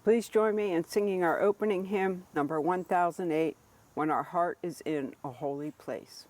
Please join me in singing our opening hymn, number 1008, When Our Heart is in a Holy Place.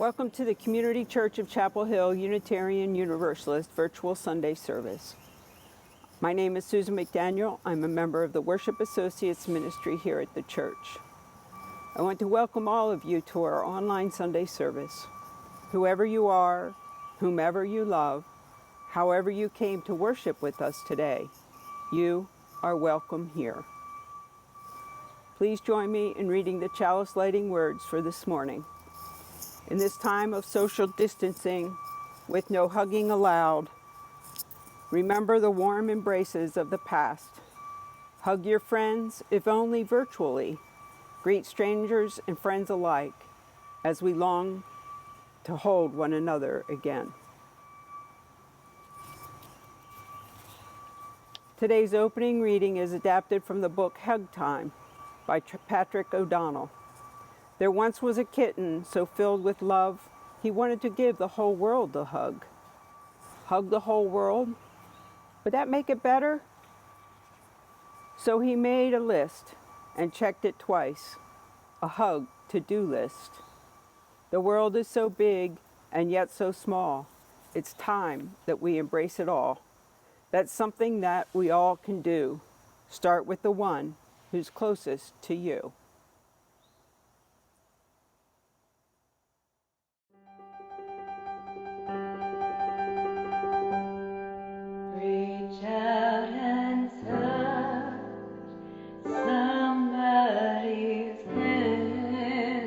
Welcome to the Community Church of Chapel Hill Unitarian Universalist Virtual Sunday Service. My name is Susan McDaniel. I'm a member of the Worship Associates Ministry here at the church. I want to welcome all of you to our online Sunday service. Whoever you are, whomever you love, however you came to worship with us today, you are welcome here. Please join me in reading the Chalice lighting words for this morning. In this time of social distancing, with no hugging allowed, remember the warm embraces of the past. Hug your friends, if only virtually. Greet strangers and friends alike, as we long to hold one another again. Today's opening reading is adapted from the book Hug Time by Patrick O'Donnell. There once was a kitten so filled with love, he wanted to give the whole world a hug. Hug the whole world? Would that make it better? So he made a list and checked it twice, a hug to-do list. The world is so big and yet so small. It's time that we embrace it all. That's something that we all can do. Start with the one who's closest to you. Reach out and touch somebody's hand.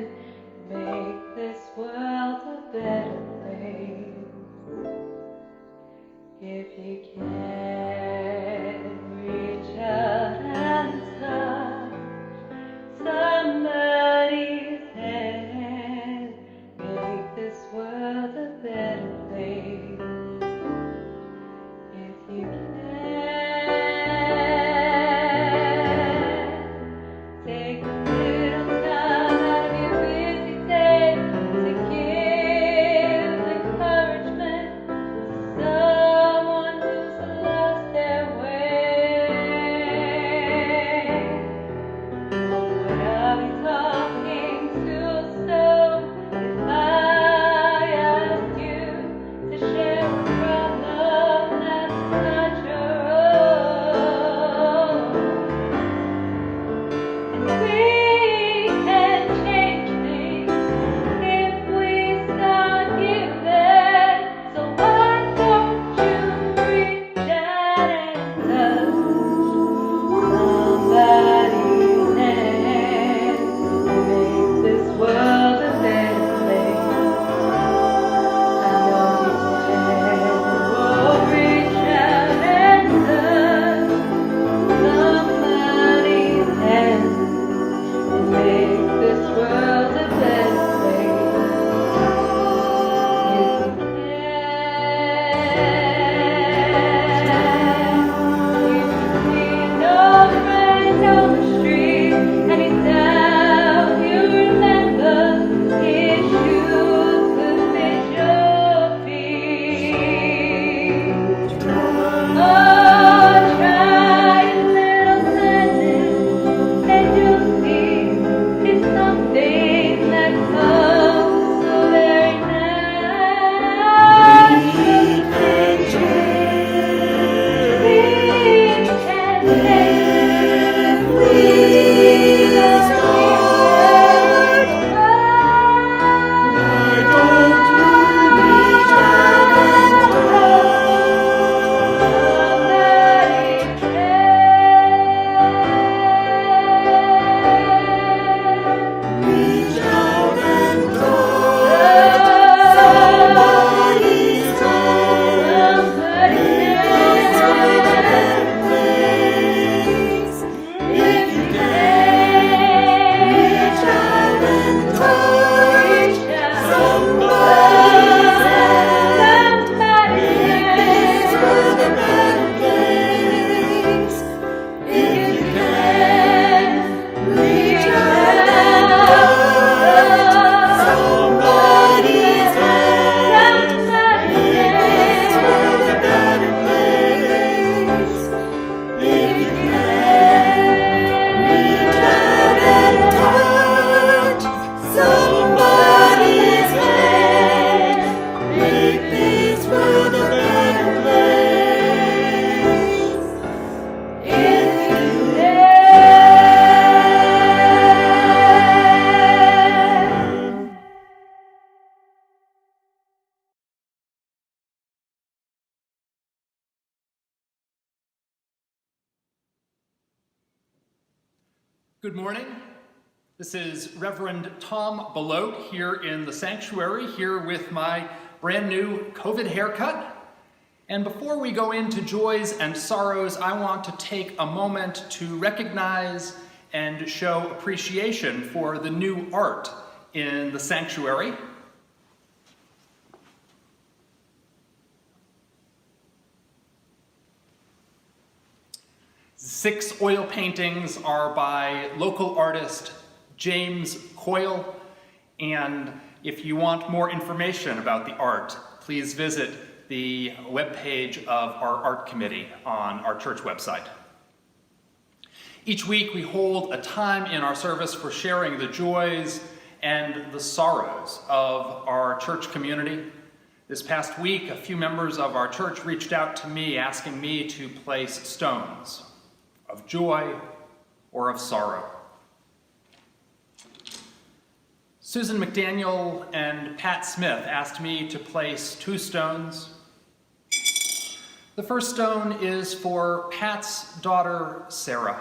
Good morning. This is Reverend Thom Belote here in the sanctuary, here with my brand new COVID haircut. And before we go into joys and sorrows, I want to take a moment to recognize and show appreciation for the new art in the sanctuary. Six oil paintings are by local artist James Coyle, and if you want more information about the art, please visit the webpage of our art committee on our church website. Each week we hold a time in our service for sharing the joys and the sorrows of our church community. This past week, a few members of our church reached out to me asking me to place stones of joy or of sorrow. Susan McDaniel and Pat Smith asked me to place two stones. The first stone is for Pat's daughter, Sarah.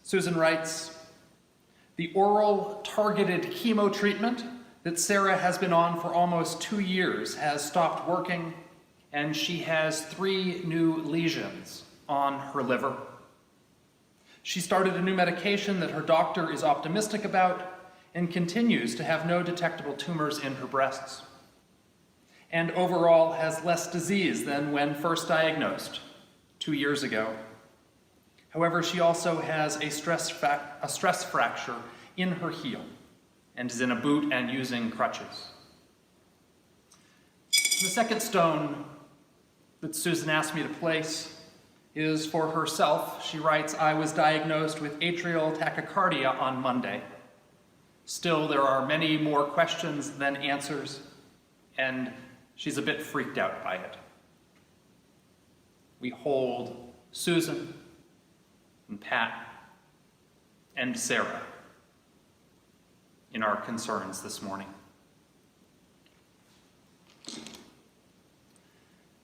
Susan writes, "The oral targeted chemo treatment that Sarah has been on for almost 2 years has stopped working, and she has 3 new lesions on her liver. She started a new medication that her doctor is optimistic about and continues to have no detectable tumors in her breasts, and overall has less disease than when first diagnosed 2 years ago. However, she also has a stress fracture in her heel and is in a boot and using crutches. The second stone that Susan asked me to place is for herself. She writes, "I was diagnosed with atrial tachycardia on Monday. Still, there are many more questions than answers, and she's a bit freaked out by it." We hold Susan and Pat and Sarah in our concerns this morning.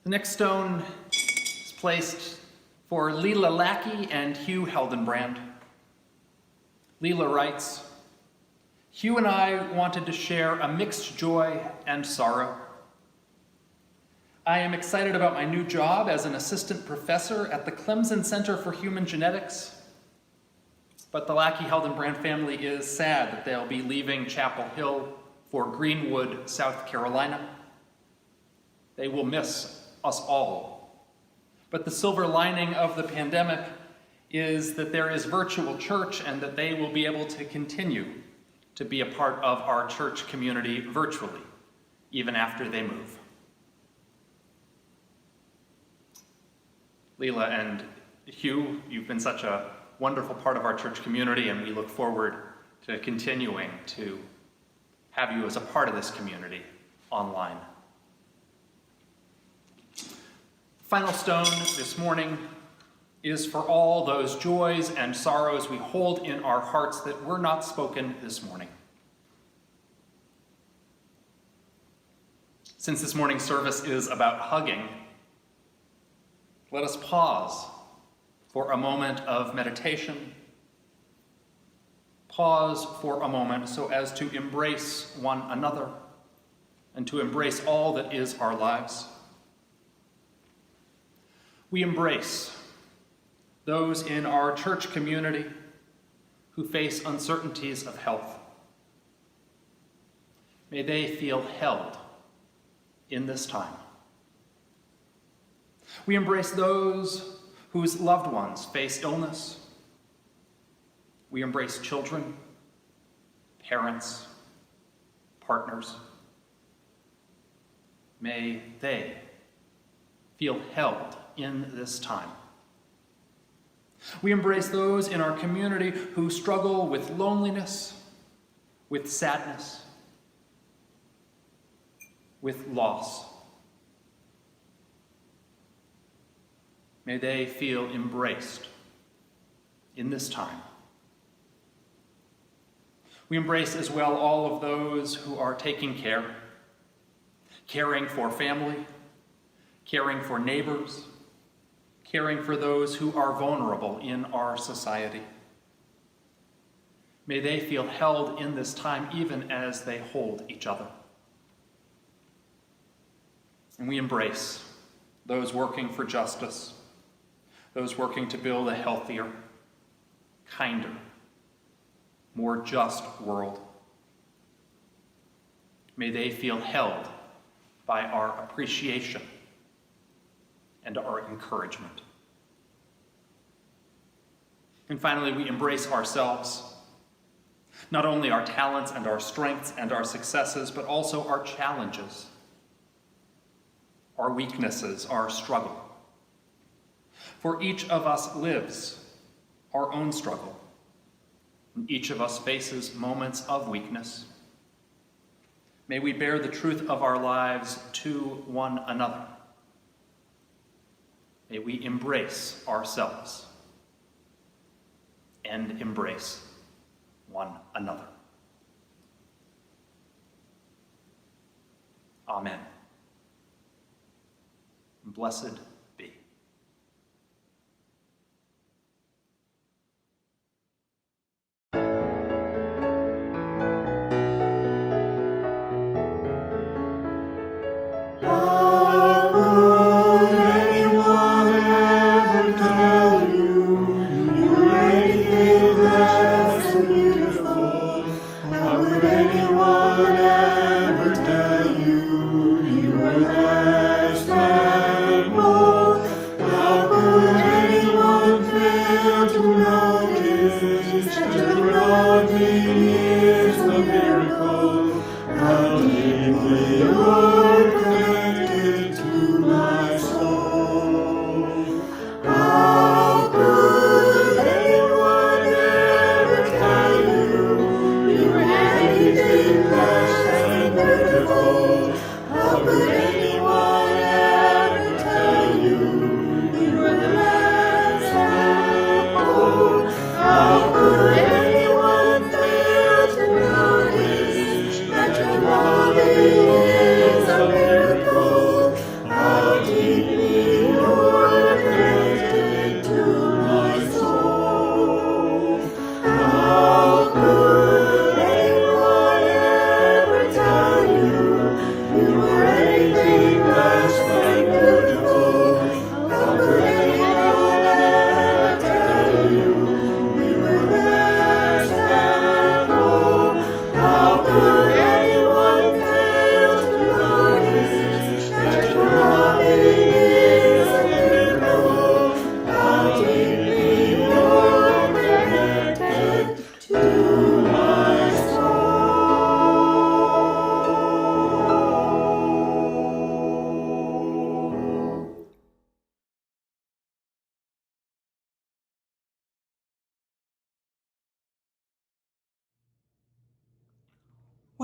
The next stone is placed for Leela Lackey and Hugh Heldenbrand. Leela writes, "Hugh and I wanted to share a mixed joy and sorrow. I am excited about my new job as an assistant professor at the Clemson Center for Human Genetics, but the Lackey-Heldenbrand family is sad that they'll be leaving Chapel Hill for Greenwood, South Carolina. They will miss us all. But the silver lining of the pandemic is that there is virtual church and that they will be able to continue to be a part of our church community virtually, even after they move." Leela and Hugh, you've been such a wonderful part of our church community, and we look forward to continuing to have you as a part of this community online. Final stone this morning is for all those joys and sorrows we hold in our hearts that were not spoken this morning. Since this morning's service is about hugging, let us pause for a moment of meditation. Pause for a moment so as to embrace one another and to embrace all that is our lives. We embrace those in our church community who face uncertainties of health. May they feel held in this time. We embrace those whose loved ones face illness. We embrace children, parents, partners. May they feel held in this time. We embrace those in our community who struggle with loneliness, with sadness, with loss. May they feel embraced in this time. We embrace as well all of those who are taking care, caring for family, caring for neighbors, caring for those who are vulnerable in our society. May they feel held in this time even as they hold each other. And we embrace those working for justice, those working to build a healthier, kinder, more just world. May they feel held by our appreciation and our encouragement. And finally, we embrace ourselves, not only our talents and our strengths and our successes, but also our challenges, our weaknesses, our struggle. For each of us lives our own struggle, and each of us faces moments of weakness. May we bear the truth of our lives to one another. May we embrace ourselves and embrace one another. Amen. Blessed be. Love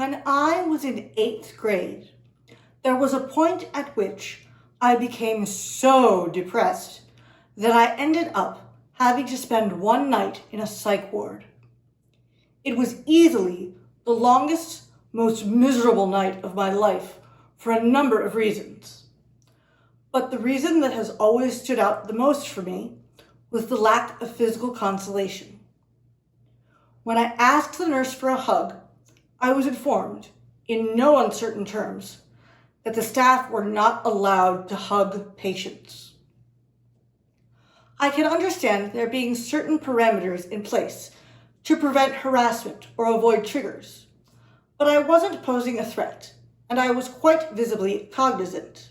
When I was in 8th grade, there was a point at which I became so depressed that I ended up having to spend one night in a psych ward. It was easily the longest, most miserable night of my life for a number of reasons. But the reason that has always stood out the most for me was the lack of physical consolation. When I asked the nurse for a hug, I was informed, in no uncertain terms, that the staff were not allowed to hug patients. I can understand there being certain parameters in place to prevent harassment or avoid triggers, but I wasn't posing a threat, and I was quite visibly cognizant.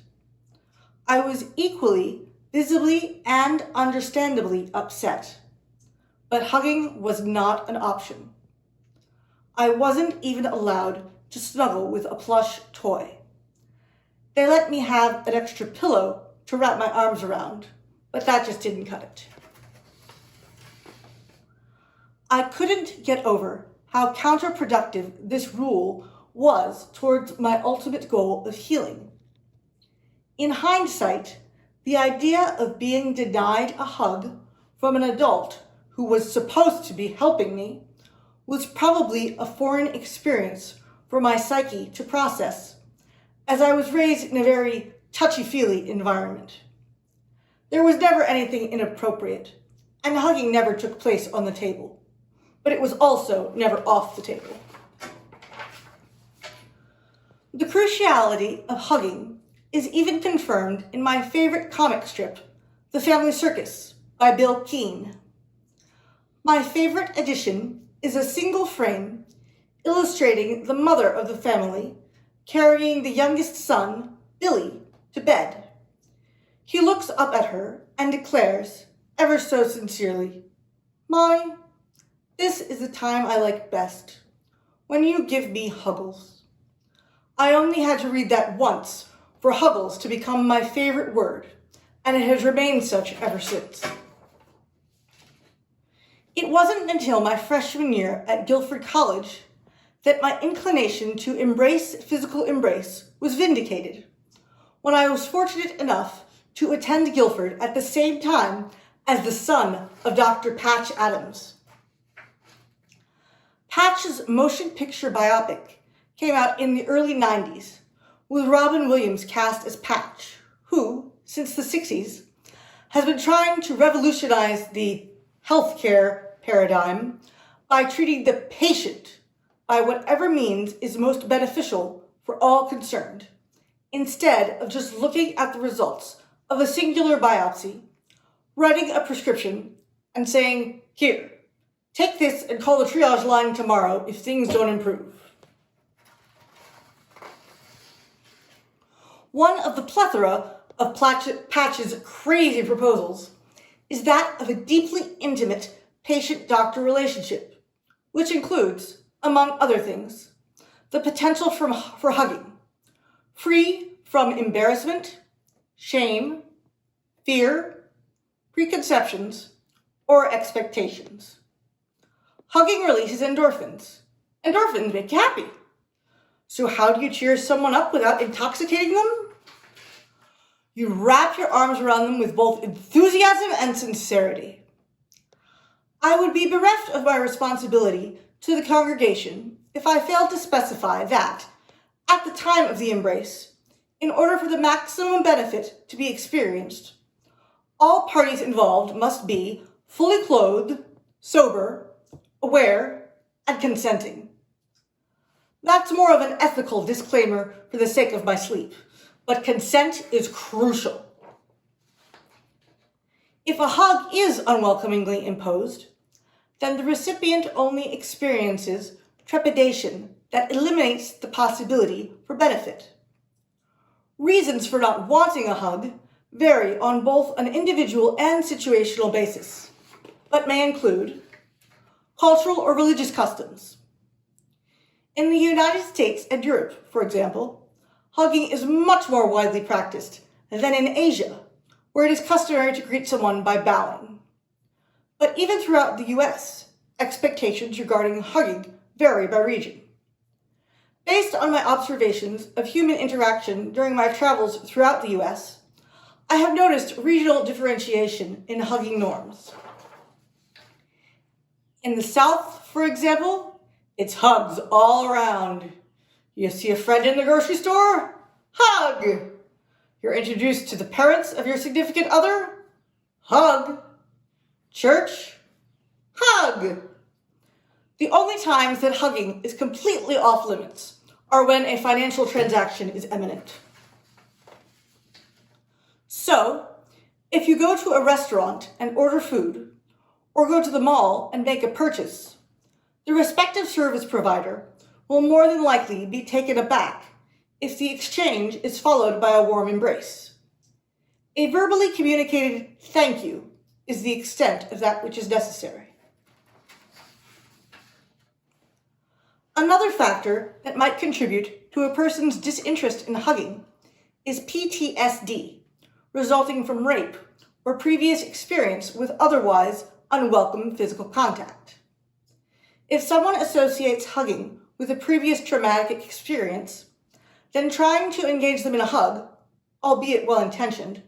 I was equally, visibly, and understandably upset, but hugging was not an option. I wasn't even allowed to snuggle with a plush toy. They let me have an extra pillow to wrap my arms around, but that just didn't cut it. I couldn't get over how counterproductive this rule was towards my ultimate goal of healing. In hindsight, the idea of being denied a hug from an adult who was supposed to be helping me was probably a foreign experience for my psyche to process, as I was raised in a very touchy-feely environment. There was never anything inappropriate, and hugging never took place on the table, but it was also never off the table. The cruciality of hugging is even confirmed in my favorite comic strip, The Family Circus by Bill Keane. My favorite edition is a single frame illustrating the mother of the family carrying the youngest son, Billy, to bed. He looks up at her and declares, ever so sincerely, "Mommy, this is the time I like best, when you give me Huggles." I only had to read that once for Huggles to become my favorite word, and it has remained such ever since. It wasn't until my freshman year at Guilford College that my inclination to embrace physical embrace was vindicated, when I was fortunate enough to attend Guilford at the same time as the son of Dr. Patch Adams. Patch's motion picture biopic came out in the early 90s, with Robin Williams cast as Patch, who, since the 60s, has been trying to revolutionize the healthcare paradigm by treating the patient by whatever means is most beneficial for all concerned, instead of just looking at the results of a singular biopsy, writing a prescription, and saying, "Here, take this and call the triage line tomorrow if things don't improve." One of the plethora of Patch's crazy proposals is that of a deeply intimate patient-doctor relationship, which includes, among other things, the potential for hugging, free from embarrassment, shame, fear, preconceptions, or expectations. Hugging releases endorphins. Endorphins make you happy. So how do you cheer someone up without intoxicating them? You wrap your arms around them with both enthusiasm and sincerity. I would be bereft of my responsibility to the congregation if I failed to specify that, at the time of the embrace, in order for the maximum benefit to be experienced, all parties involved must be fully clothed, sober, aware, and consenting. That's more of an ethical disclaimer for the sake of my sleep, but consent is crucial. If a hug is unwelcomingly imposed, then the recipient only experiences trepidation that eliminates the possibility for benefit. Reasons for not wanting a hug vary on both an individual and situational basis, but may include cultural or religious customs. In the United States and Europe, for example, hugging is much more widely practiced than in Asia, where it is customary to greet someone by bowing. But even throughout the US, expectations regarding hugging vary by region. Based on my observations of human interaction during my travels throughout the U.S., I have noticed regional differentiation in hugging norms. In the South, for example, it's hugs all around. You see a friend in the grocery store? Hug! You're introduced to the parents of your significant other? Hug! Church? Hug! The only times that hugging is completely off limits are when a financial transaction is imminent. So, if you go to a restaurant and order food, or go to the mall and make a purchase, the respective service provider will more than likely be taken aback if the exchange is followed by a warm embrace. A verbally communicated thank you is the extent of that which is necessary. Another factor that might contribute to a person's disinterest in hugging is PTSD, resulting from rape or previous experience with otherwise unwelcome physical contact. If someone associates hugging with a previous traumatic experience, then trying to engage them in a hug, albeit well-intentioned,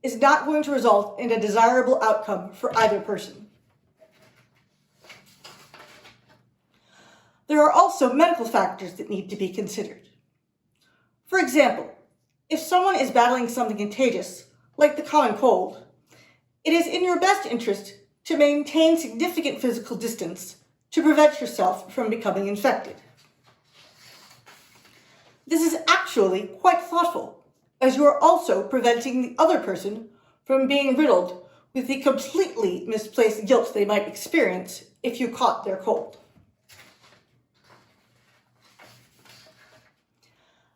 is not going to result in a desirable outcome for either person. There are also medical factors that need to be considered. For example, if someone is battling something contagious, like the common cold, it is in your best interest to maintain significant physical distance to prevent yourself from becoming infected. This is actually quite thoughtful, as you are also preventing the other person from being riddled with the completely misplaced guilt they might experience if you caught their cold.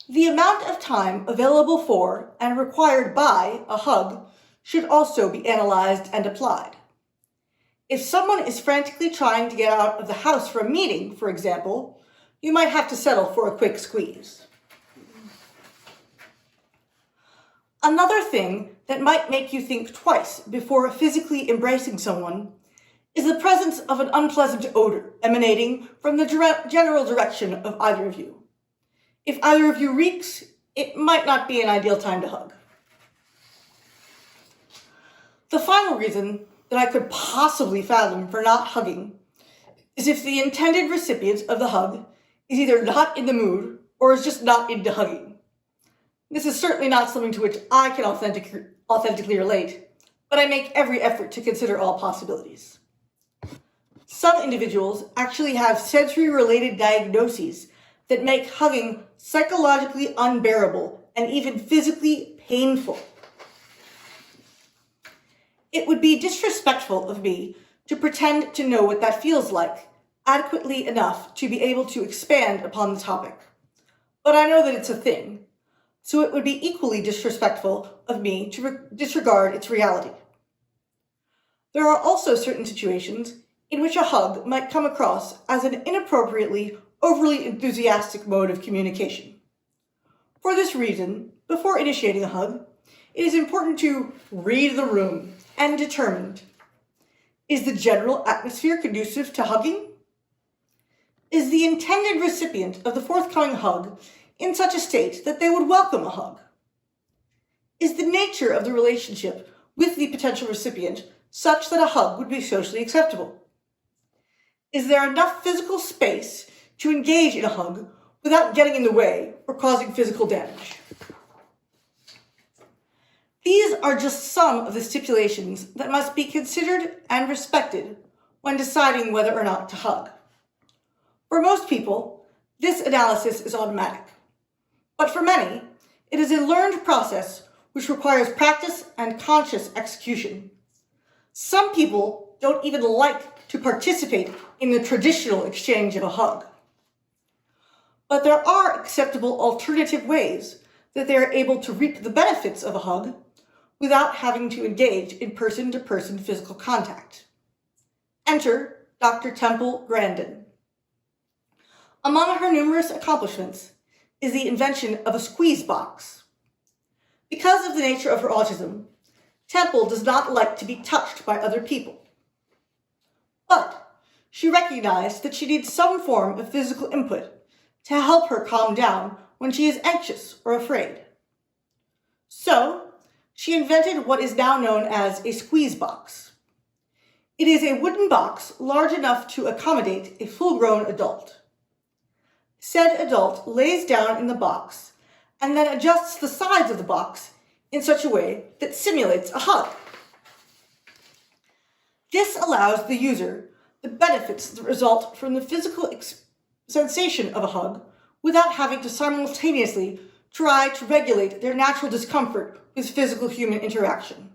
The amount of time available for and required by a hug should also be analyzed and applied. If someone is frantically trying to get out of the house for a meeting, for example, you might have to settle for a quick squeeze. Another thing that might make you think twice before physically embracing someone is the presence of an unpleasant odor emanating from the general direction of either of you. If either of you reeks, it might not be an ideal time to hug. The final reason that I could possibly fathom for not hugging is if the intended recipient of the hug is either not in the mood or is just not into hugging. This is certainly not something to which I can authentically relate, but I make every effort to consider all possibilities. Some individuals actually have sensory-related diagnoses that make hugging psychologically unbearable and even physically painful. It would be disrespectful of me to pretend to know what that feels like adequately enough to be able to expand upon the topic. But I know that it's a thing, so it would be equally disrespectful of me to disregard its reality. There are also certain situations in which a hug might come across as an inappropriately overly enthusiastic mode of communication. For this reason, before initiating a hug, it is important to read the room and determine, is the general atmosphere conducive to hugging? Is the intended recipient of the forthcoming hug in such a state that they would welcome a hug? Is the nature of the relationship with the potential recipient such that a hug would be socially acceptable? Is there enough physical space to engage in a hug without getting in the way or causing physical damage? These are just some of the stipulations that must be considered and respected when deciding whether or not to hug. For most people, this analysis is automatic. But for many, it is a learned process which requires practice and conscious execution. Some people don't even like to participate in the traditional exchange of a hug. But there are acceptable alternative ways that they are able to reap the benefits of a hug without having to engage in person-to-person physical contact. Enter Dr. Temple Grandin. Among her numerous accomplishments is the invention of a squeeze box. Because of the nature of her autism, Temple does not like to be touched by other people. But she recognized that she needs some form of physical input to help her calm down when she is anxious or afraid. So, she invented what is now known as a squeeze box. It is a wooden box large enough to accommodate a full-grown adult. Said adult lays down in the box and then adjusts the sides of the box in such a way that simulates a hug. This allows the user the benefits that result from the physical sensation of a hug without having to simultaneously try to regulate their natural discomfort with physical human interaction.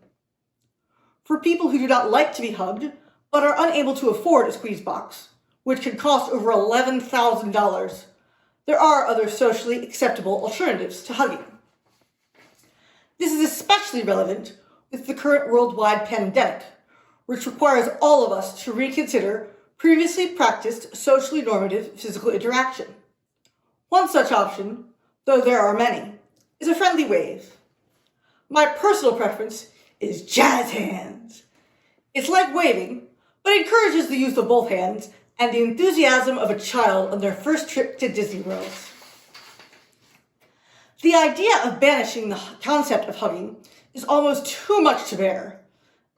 For people who do not like to be hugged but are unable to afford a squeeze box, which can cost over $11,000, there are other socially acceptable alternatives to hugging. This is especially relevant with the current worldwide pandemic, which requires all of us to reconsider previously practiced socially normative physical interaction. One such option, though there are many, is a friendly wave. My personal preference is jazz hands. It's like waving, but encourages the use of both hands and the enthusiasm of a child on their first trip to Disney World. The idea of banishing the concept of hugging is almost too much to bear,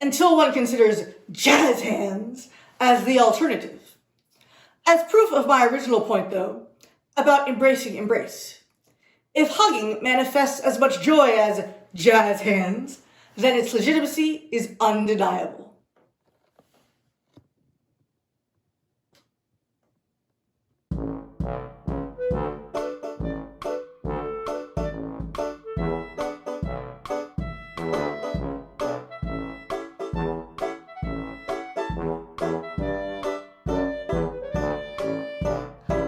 until one considers jazz hands as the alternative. As proof of my original point, though, about embracing embrace, if hugging manifests as much joy as jazz hands, then its legitimacy is undeniable.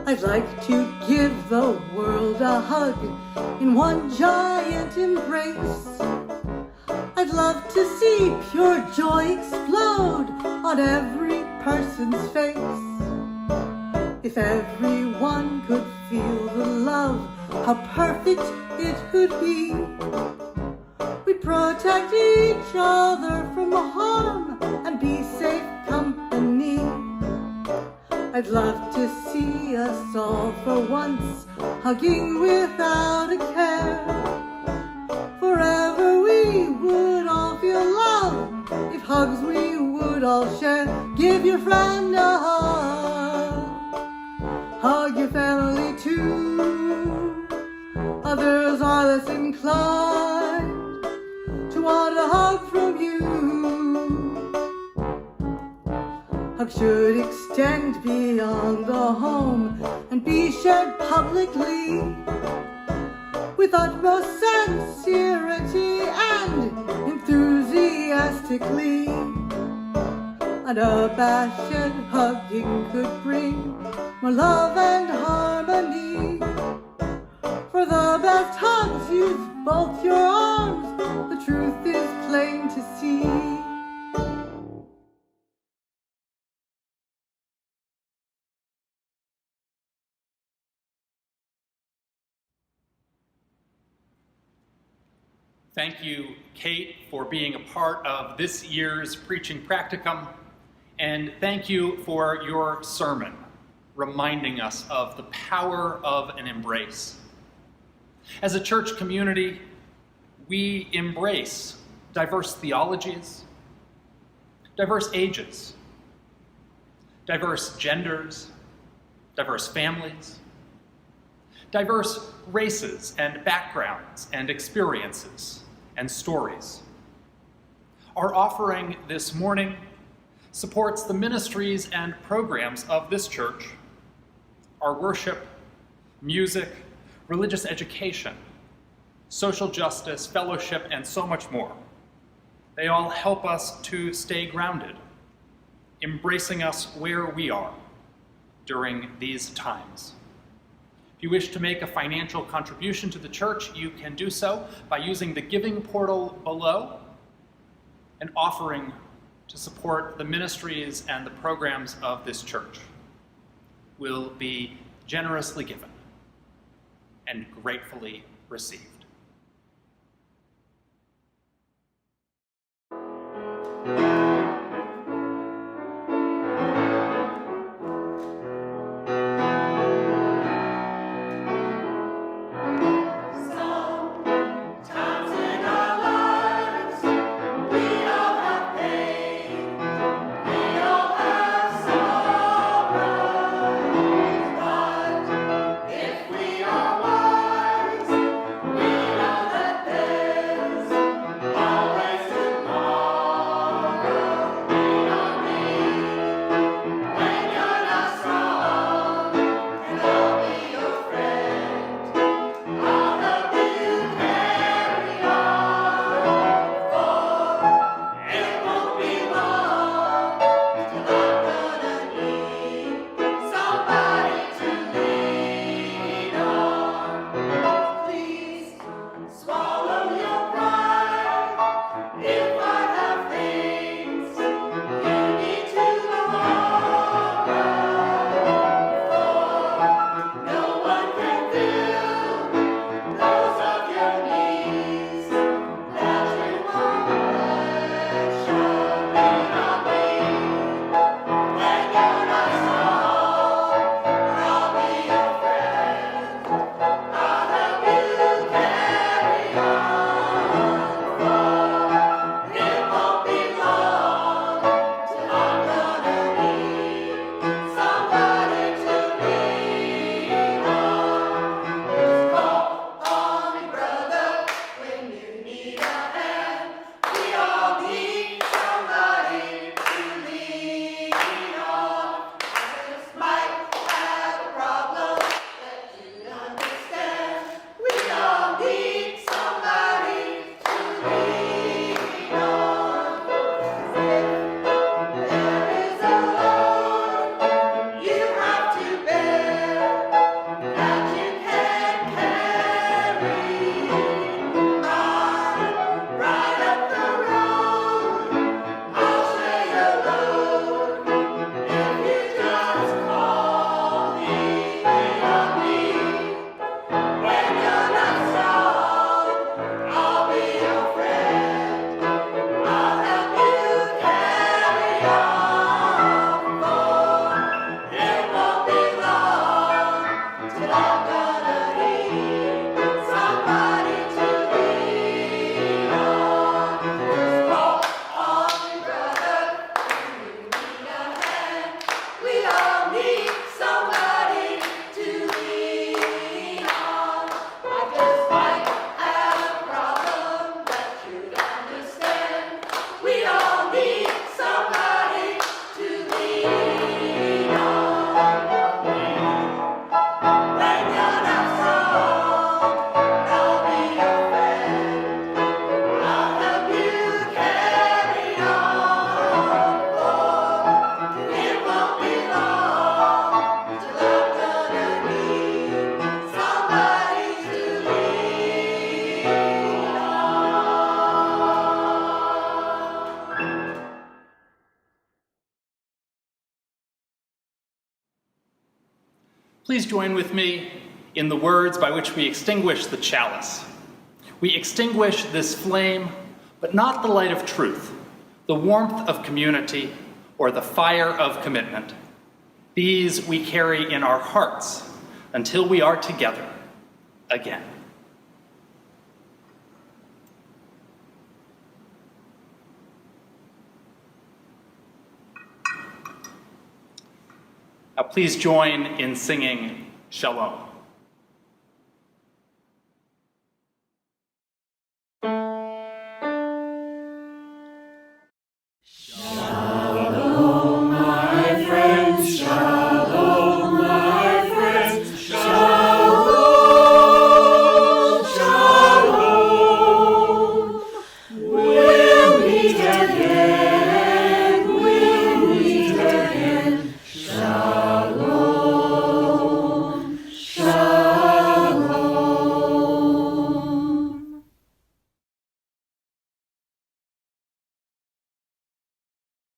I'd like to give the world a hug in one giant embrace. I'd love to see pure joy explode on every person's face. If everyone could feel the love, how perfect it could be. We'd protect each other from harm and be safe company. I'd love to see us all for once, hugging without a care. Forever we would all feel love, if hugs we would all share. Give your friend a hug, hug your family too. Others are less inclined to want a hug from you. Hugs should extend beyond the home and be shared publicly with utmost sincerity and enthusiastically. Unabashed hugging could bring more love and harmony. For the best hugs, use both your arms. The truth is plain to see. Thank you, Kate, for being a part of this year's Preaching Practicum, and thank you for your sermon, reminding us of the power of an embrace. As a church community, we embrace diverse theologies, diverse ages, diverse genders, diverse families, diverse races and backgrounds and experiences and stories. Our offering this morning supports the ministries and programs of this church, our worship, music, religious education, social justice, fellowship, and so much more. They all help us to stay grounded, embracing us where we are during these times. If you wish to make a financial contribution to the church, you can do so by using the giving portal below and offering to support the ministries and the programs of this church. Will be generously given and gratefully received. Please join with me in the words by which we extinguish the chalice. We extinguish this flame, but not the light of truth, the warmth of community, or the fire of commitment. These we carry in our hearts until we are together again. Now please join in singing Shalom.